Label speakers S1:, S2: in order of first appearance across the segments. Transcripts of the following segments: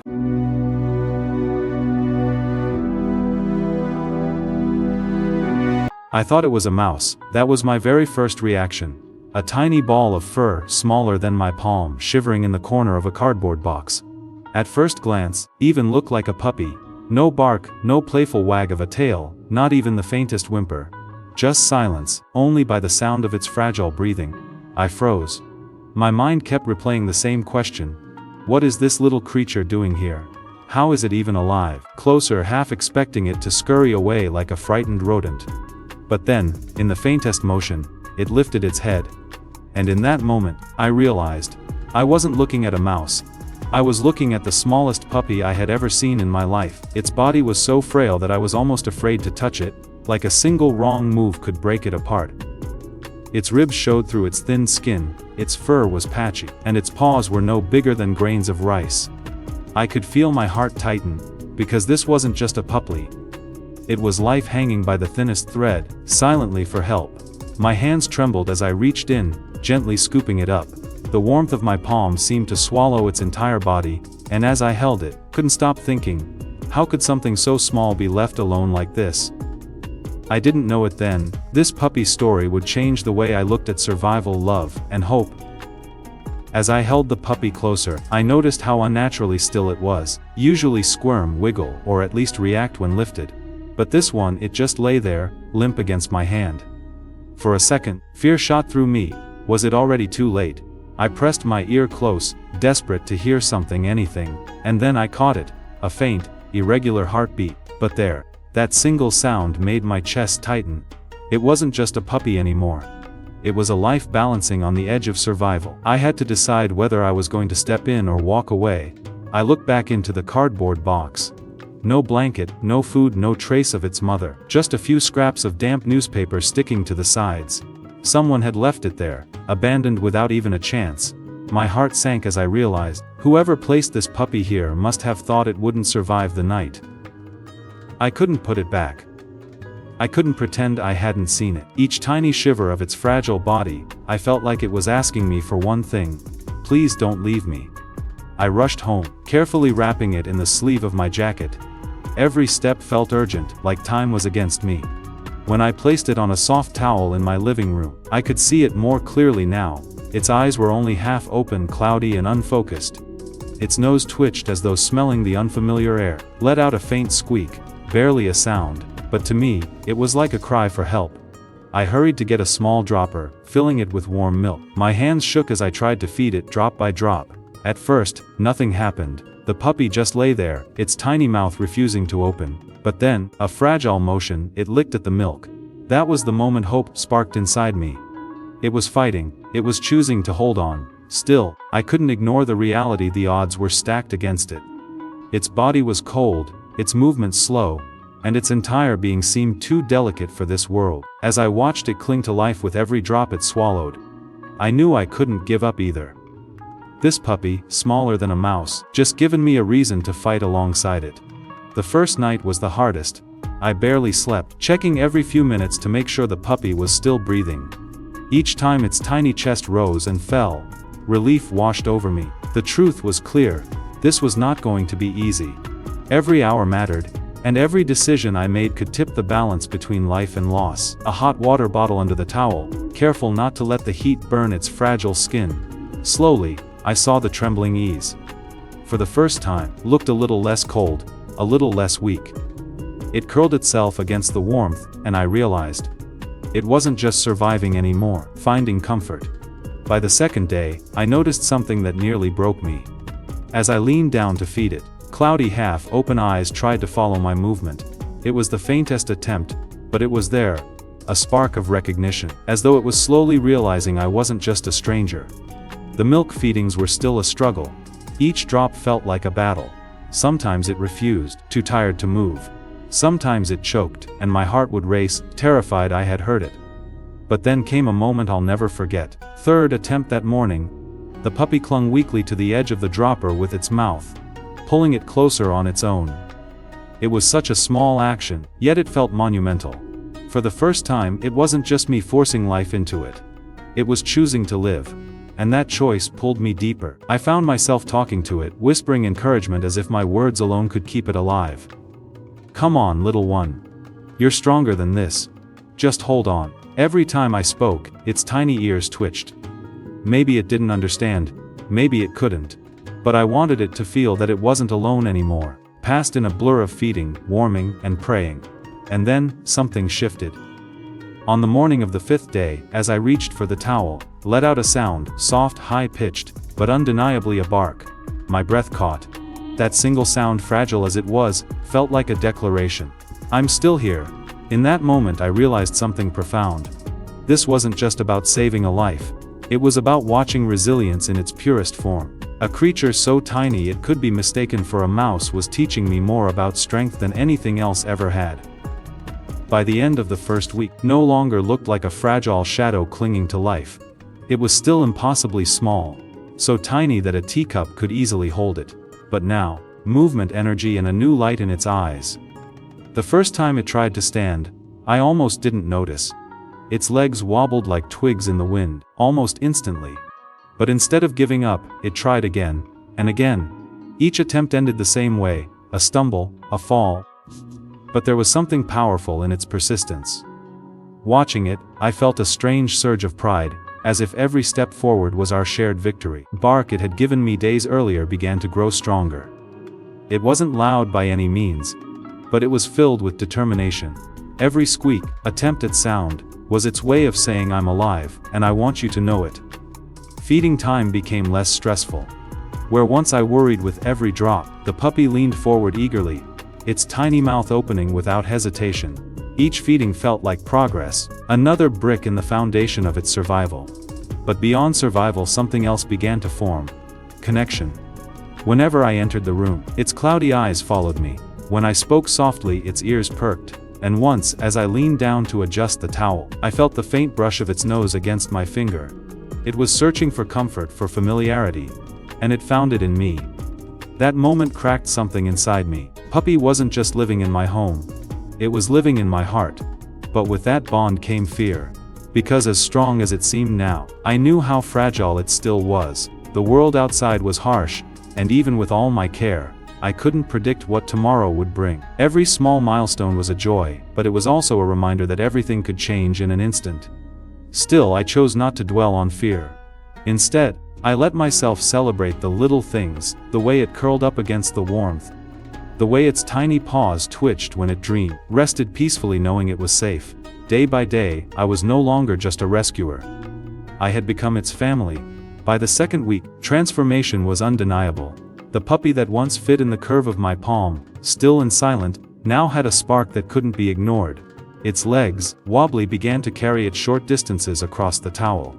S1: I thought it was a mouse. That was my very first reaction. A tiny ball of fur, smaller than my palm, shivering in the corner of a cardboard box. At first glance, even looked like a puppy. No bark, no playful wag of a tail, not even the faintest whimper. Just silence, only by the sound of its fragile breathing. I froze. My mind kept replaying the same question. What is this little creature doing here? How is it even alive? Closer, half expecting it to scurry away like a frightened rodent. But then, in the faintest motion, it lifted its head. And in that moment, I realized, I wasn't looking at a mouse. I was looking at the smallest puppy I had ever seen in my life. Its body was so frail that I was almost afraid to touch it, like a single wrong move could break it apart. Its ribs showed through its thin skin, its fur was patchy, and its paws were no bigger than grains of rice. I could feel my heart tighten, because this wasn't just a puppy. It was life hanging by the thinnest thread, silently for help. My hands trembled as I reached in, gently scooping it up. The warmth of my palm seemed to swallow its entire body, and as I held it, couldn't stop thinking, how could something so small be left alone like this? I didn't know it then, this puppy's story would change the way I looked at survival, love, and hope. As I held the puppy closer, I noticed how unnaturally still it was. Usually squirm, wiggle, or at least react when lifted. But this one, it just lay there, limp against my hand. For a second, fear shot through me. Was it already too late? I pressed my ear close, desperate to hear something, anything, and then I caught it, a faint, irregular heartbeat. But there, that single sound made my chest tighten. It wasn't just a puppy anymore. It was a life balancing on the edge of survival. I had to decide whether I was going to step in or walk away. I looked back into the cardboard box. No blanket, no food, no trace of its mother, just a few scraps of damp newspaper sticking to the sides. Someone had left it there, abandoned without even a chance. My heart sank as I realized, whoever placed this puppy here must have thought it wouldn't survive the night. I couldn't put it back. I couldn't pretend I hadn't seen it. Each tiny shiver of its fragile body, I felt like it was asking me for one thing: please don't leave me. I rushed home, carefully wrapping it in the sleeve of my jacket. Every step felt urgent, like time was against me. When I placed it on a soft towel in my living room, I could see it more clearly now. Its eyes were only half open, cloudy and unfocused. Its nose twitched as though smelling the unfamiliar air, let out a faint squeak, barely a sound, but to me, it was like a cry for help. I hurried to get a small dropper, filling it with warm milk. My hands shook as I tried to feed it drop by drop. At first, nothing happened. The puppy just lay there, its tiny mouth refusing to open. But then, a fragile motion, it licked at the milk. That was the moment hope sparked inside me. It was fighting, it was choosing to hold on. Still, I couldn't ignore the reality the odds were stacked against it. Its body was cold, its movements slow, and its entire being seemed too delicate for this world. As I watched it cling to life with every drop it swallowed, I knew I couldn't give up either. This puppy, smaller than a mouse, just given me a reason to fight alongside it. The first night was the hardest. I barely slept, checking every few minutes to make sure the puppy was still breathing. Each time its tiny chest rose and fell, relief washed over me. The truth was clear, this was not going to be easy. Every hour mattered, and every decision I made could tip the balance between life and loss. A hot water bottle under the towel, careful not to let the heat burn its fragile skin. Slowly, I saw the trembling ease. For the first time, looked a little less cold, a little less weak. It curled itself against the warmth, and I realized, it wasn't just surviving anymore, finding comfort. By the second day, I noticed something that nearly broke me. As I leaned down to feed it, cloudy half-open eyes tried to follow my movement. It was the faintest attempt, but it was there, a spark of recognition, as though it was slowly realizing I wasn't just a stranger. The milk feedings were still a struggle. Each drop felt like a battle. Sometimes it refused, too tired to move. Sometimes it choked, and my heart would race, terrified I had hurt it. But then came a moment I'll never forget. Third attempt that morning. The puppy clung weakly to the edge of the dropper with its mouth, pulling it closer on its own. It was such a small action, yet it felt monumental. For the first time, it wasn't just me forcing life into it. It was choosing to live. and that choice pulled me deeper. I found myself talking to it, whispering encouragement as if my words alone could keep it alive. "Come on, little one. You're stronger than this. Just hold on." Every time I spoke, its tiny ears twitched. Maybe it didn't understand, maybe it couldn't. But I wanted it to feel that it wasn't alone anymore. Passed in a blur of feeding, warming, and praying. And then, something shifted. On the morning of the 5th day, as I reached for the towel, let out a sound, soft, high-pitched, but undeniably a bark. My breath caught. That single sound, fragile as it was, felt like a declaration. "I'm still here." In that moment I realized something profound. This wasn't just about saving a life. It was about watching resilience in its purest form. A creature so tiny it could be mistaken for a mouse was teaching me more about strength than anything else ever had. By the end of the first week, no longer looked like a fragile shadow clinging to life. It was still impossibly small, so tiny that a teacup could easily hold it. But now, movement, energy, and a new light in its eyes. The first time it tried to stand, I almost didn't notice. Its legs wobbled like twigs in the wind, almost instantly. But instead of giving up, it tried again, and again. Each attempt ended the same way, a stumble, a fall. But there was something powerful in its persistence. Watching it, I felt a strange surge of pride, as if every step forward was our shared victory. Bark it had given me days earlier began to grow stronger. It wasn't loud by any means, but it was filled with determination. Every squeak, attempt at sound, was its way of saying I'm alive, and I want you to know it. Feeding time became less stressful. Where once I worried with every drop, the puppy leaned forward eagerly, its tiny mouth opening without hesitation. Each feeding felt like progress, another brick in the foundation of its survival. But beyond survival, something else began to form. Connection. Whenever I entered the room, its cloudy eyes followed me. When I spoke softly, its ears perked. And once, as I leaned down to adjust the towel, I felt the faint brush of its nose against my finger. It was searching for comfort, for familiarity. And it found it in me. That moment cracked something inside me. Puppy wasn't just living in my home. It was living in my heart. But with that bond came fear. Because as strong as it seemed now, I knew how fragile it still was. The world outside was harsh, and even with all my care, I couldn't predict what tomorrow would bring. Every small milestone was a joy, but it was also a reminder that everything could change in an instant. Still, I chose not to dwell on fear. Instead, I let myself celebrate the little things, the way it curled up against the warmth, the way its tiny paws twitched when it dreamed, rested peacefully knowing it was safe. Day by day, I was no longer just a rescuer. I had become its family. By the second week, transformation was undeniable. The puppy that once fit in the curve of my palm, still and silent, now had a spark that couldn't be ignored. Its legs, wobbly, began to carry it short distances across the towel.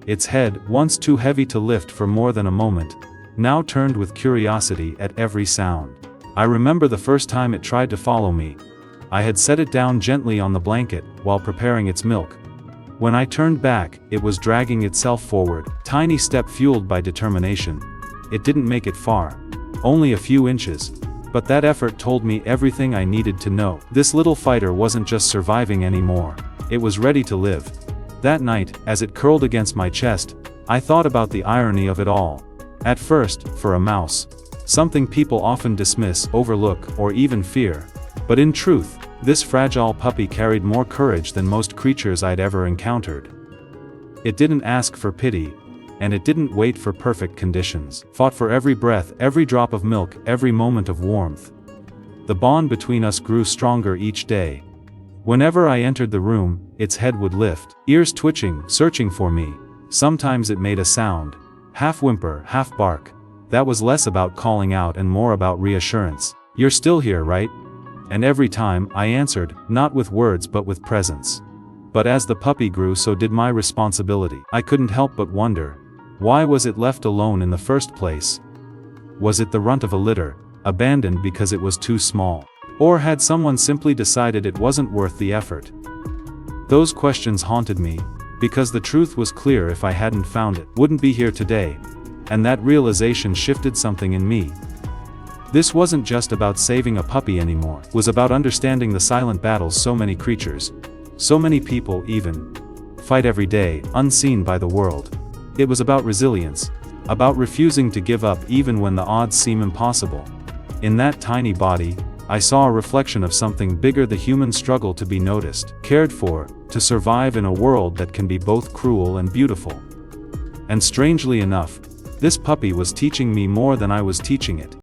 S1: Its head, once too heavy to lift for more than a moment, now turned with curiosity at every sound. I remember the first time it tried to follow me. I had set it down gently on the blanket, while preparing its milk. When I turned back, it was dragging itself forward, tiny step fueled by determination. It didn't make it far. Only a few inches. But that effort told me everything I needed to know. This little fighter wasn't just surviving anymore. It was ready to live. That night, as it curled against my chest, I thought about the irony of it all. At first, for a mouse, something people often dismiss, overlook, or even fear. But in truth, this fragile puppy carried more courage than most creatures I'd ever encountered. It didn't ask for pity, and it didn't wait for perfect conditions. Fought for every breath, every drop of milk, every moment of warmth. The bond between us grew stronger each day. Whenever I entered the room, its head would lift, ears twitching, searching for me. Sometimes it made a sound, half whimper, half bark. That was less about calling out and more about reassurance. "You're still here, right?" And every time, I answered, not with words but with presence. But as the puppy grew, so did my responsibility. I couldn't help but wonder, why was it left alone in the first place? Was it the runt of a litter, abandoned because it was too small? Or had someone simply decided it wasn't worth the effort? Those questions haunted me, because the truth was clear: if I hadn't found it, wouldn't be here today. And that realization shifted something in me. This wasn't just about saving a puppy anymore. It was about understanding the silent battles so many creatures, so many people even, fight every day, unseen by the world. It was about resilience, about refusing to give up even when the odds seem impossible. In that tiny body, I saw a reflection of something bigger: the human struggle to be noticed, cared for, to survive in a world that can be both cruel and beautiful. And strangely enough, this puppy was teaching me more than I was teaching it.